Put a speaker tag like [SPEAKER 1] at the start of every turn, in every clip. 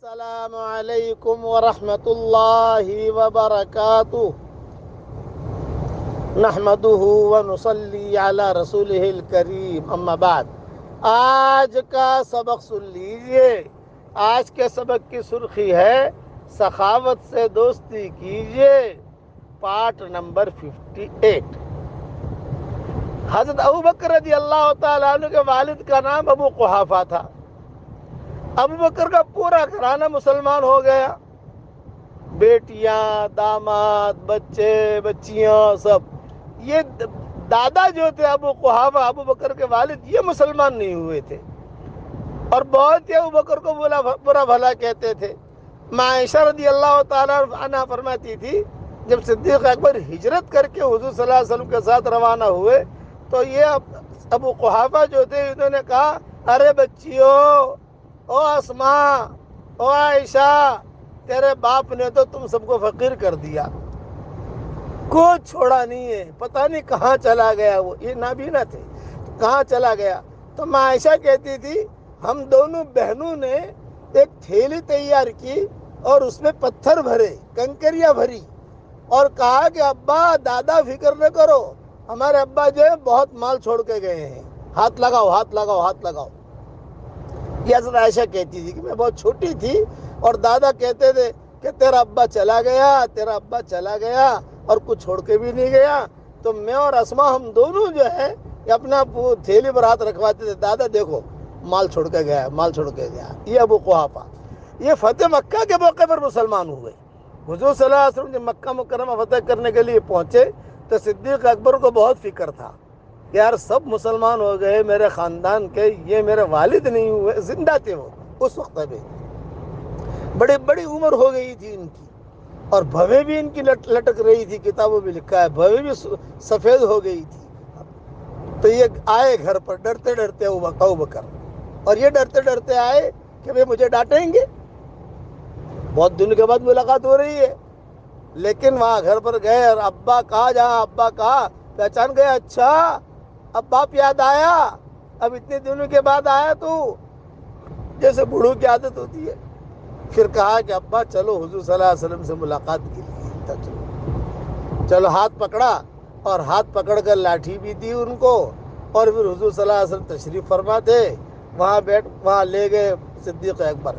[SPEAKER 1] السلام علیکم ورحمۃ اللہ وبرکاتہ نحمده ونصلی علی رسولہ الکریم اما بعد۔ آج کا سبق سن لیجئے۔ آج کے سبق کی سرخی ہے سخاوت سے دوستی کیجئے، پارٹ نمبر 58۔ حضرت ابوبکر رضی اللہ تعالیٰ عنہ کے والد کا نام ابو قحافہ تھا۔ ابوبکر کا پورا گھرانہ مسلمان ہو گیا، بیٹیاں، داماد، بچے، بچیاں، سب۔ یہ دادا جو تھے ابو قحافہ، ابوبکر کے والد، یہ مسلمان نہیں ہوئے تھے اور بہت ہی ابوبکر کو برا بھلا کہتے تھے۔ عائشہ رضی اللہ تعالیٰ عنہ فرماتی تھی جب صدیق اکبر ہجرت کر کے حضور صلی اللہ علیہ وسلم کے ساتھ روانہ ہوئے تو یہ ابو قحافہ جو تھے انہوں نے کہا، ارے بچیوں، او اسماء، او عائشہ، تیرے باپ نے تو تم سب کو فقیر کر دیا، کچھ چھوڑا نہیں ہے، پتہ نہیں کہاں چلا گیا وہ، یہ نابینا تھے، کہاں چلا گیا۔ تو عائشہ کہتی تھی ہم دونوں بہنوں نے ایک تھیلی تیار کی اور اس میں پتھر بھرے، کنکریاں بھری، اور کہا کہ ابا، دادا فکر نہ کرو، ہمارے ابا جو ہے بہت مال چھوڑ کے گئے ہیں، ہاتھ لگاؤ، ہاتھ لگاؤ، ہاتھ لگاؤ۔ یہ حضرت عائشہ کہتی تھی کہ میں بہت چھوٹی تھی اور دادا کہتے تھے کہ تیرا ابا چلا گیا، تیرا ابا چلا گیا اور کچھ چھوڑ کے بھی نہیں گیا۔ تو میں اور اسما ہم دونوں جو ہے اپنا تھیلی پر ہاتھ رکھواتے تھے، دادا دیکھو مال چھوڑ کے گیا، مال چھوڑ کے گیا۔ یہ ابو قحافہ، یہ فتح مکہ کے موقع پر مسلمان ہوئے۔ حضور صلی اللہ علیہ وسلم جب مکہ مکرمہ فتح کرنے کے لیے پہنچے تو صدیق اکبر کو بہت فکر تھا کہ یار سب مسلمان ہو گئے میرے خاندان کے، یہ میرے والد نہیں ہوئے، زندہ تھے وہ اس وقت میں، بڑی بڑی عمر ہو گئی تھی ان کی، اور بھویں بھی ان کی لٹک رہی تھی، کتابوں میں لکھا ہے بھویں بھی سفید ہو گئی تھی۔ تو یہ آئے گھر پر ڈرتے ڈرتے ابوبکر، اور یہ ڈرتے ڈرتے آئے کہ بھئی مجھے ڈانٹیں گے، بہت دن کے بعد ملاقات ہو رہی ہے، لیکن وہاں گھر پر گئے اور ابا کہا، جہاں ابا کہا پہچان گئے، اچھا اب باپ یاد آیا، اب اتنے دنوں کے بعد آیا تو، جیسے بوڑھوں کی عادت ہوتی ہے۔ پھر کہا کہ ابا چلو حضور صلی اللہ علیہ وسلم سے ملاقات کے لیے چلو، ہاتھ پکڑا اور ہاتھ پکڑ کر لاٹھی بھی دی ان کو، اور پھر حضور صلی اللہ علیہ وسلم تشریف فرما تھے، وہاں لے گئے صدیق اکبر۔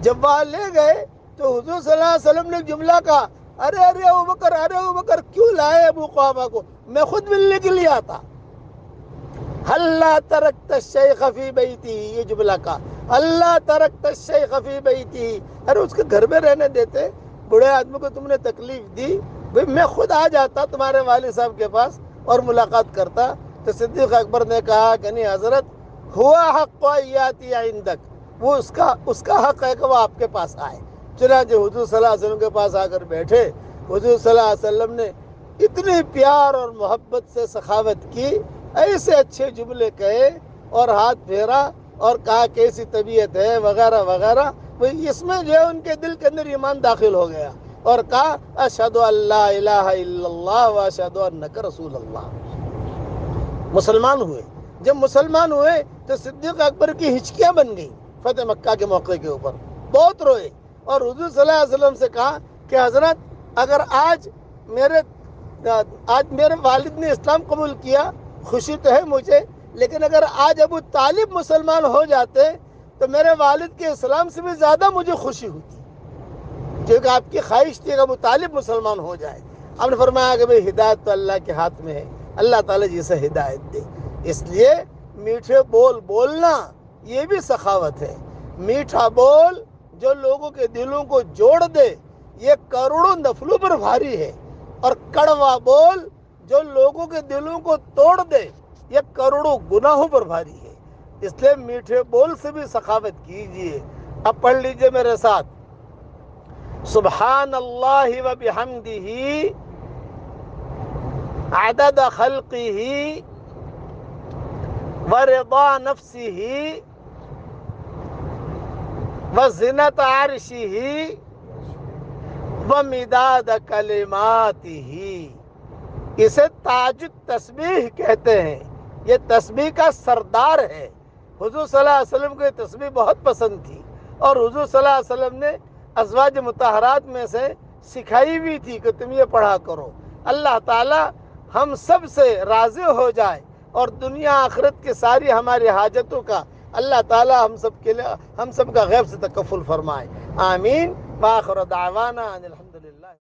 [SPEAKER 1] جب وہاں لے گئے تو حضور صلی اللہ علیہ وسلم نے جملہ کہا، ارے ابوبکر، ارے ابوبکر، کیوں لائے ابو قحافہ کو؟ میں خود ملنے کے لیے آتا۔ اللہ ترکت الشیخ فی بیتی، یہ جملہ کہا، اللہ ترکت الشیخ فی بیتی، ارے اس کے گھر میں رہنے دیتے، بڑے آدمی کو تم نے تکلیف دی، میں خود آ جاتا تمہارے والد صاحب کے پاس اور ملاقات کرتا۔ تو صدیق اکبر نے کہا کہ نہیں حضرت، ہوا حق یاتی عندک، وہ اس کا حق ہے کہ وہ آپ کے پاس آئے۔ چنانچہ حضور صلی اللہ علیہ وسلم کے پاس آ کر بیٹھے، حضور صلی اللہ علیہ وسلم نے اتنی پیار اور محبت سے سخاوت کی، ایسے اچھے جملے کہے اور ہاتھ پھیرا اور کہا کیسی طبیعت ہے وغیرہ وغیرہ۔ اس میں جو ہے ان کے دل کے اندر ایمان داخل ہو گیا اور کہا اشہد ان لا الہ الا اللہ و اشہد انک رسول اللہ۔ مسلمان ہوئے۔ جب مسلمان ہوئے تو صدیق اکبر کی ہچکیاں بن گئیں فتح مکہ کے موقع کے اوپر، بہت روئے اور حضور صلی اللہ علیہ وسلم سے کہا کہ حضرت اگر آج میرے والد نے اسلام قبول کیا، خوشی تو ہے مجھے، لیکن اگر آج ابو طالب مسلمان ہو جاتے تو میرے والد کے اسلام سے بھی زیادہ مجھے خوشی ہوتی، کیونکہ آپ کی خواہش تھی کہ ابو طالب مسلمان ہو جائے۔ آپ نے فرمایا کہ بھئی ہدایت تو اللہ کے ہاتھ میں ہے، اللہ تعالیٰ جسے ہدایت دے۔ اس لیے میٹھے بول بولنا یہ بھی سخاوت ہے۔ میٹھا بول جو لوگوں کے دلوں کو جوڑ دے یہ کروڑوں نفلوں پر بھاری ہے، اور کڑوا بول جو لوگوں کے دلوں کو توڑ دے یہ کروڑوں گناہوں پر بھاری ہے۔ اس لیے میٹھے بول سے بھی سخاوت کیجیے۔ اب پڑھ لیجئے میرے ساتھ، سبحان اللہ و بحمدہ عدد خلقہ ورضا نفسہ وزنت عرشہ ومداد کلماتہ۔ اسے تاج تسبیح کہتے ہیں، یہ تسبیح کا سردار ہے۔ حضور صلی اللہ علیہ وسلم کو یہ تسبیح بہت پسند تھی، اور حضور صلی اللہ علیہ وسلم نے ازواج مطہرات میں سے سکھائی بھی تھی کہ تم یہ پڑھا کرو۔ اللہ تعالی ہم سب سے راضی ہو جائے اور دنیا آخرت کے ساری ہماری حاجتوں کا اللہ تعالی ہم سب کا غیب سے تکفل فرمائے، آمین۔ وآخر دعوانا ان الحمدللہ۔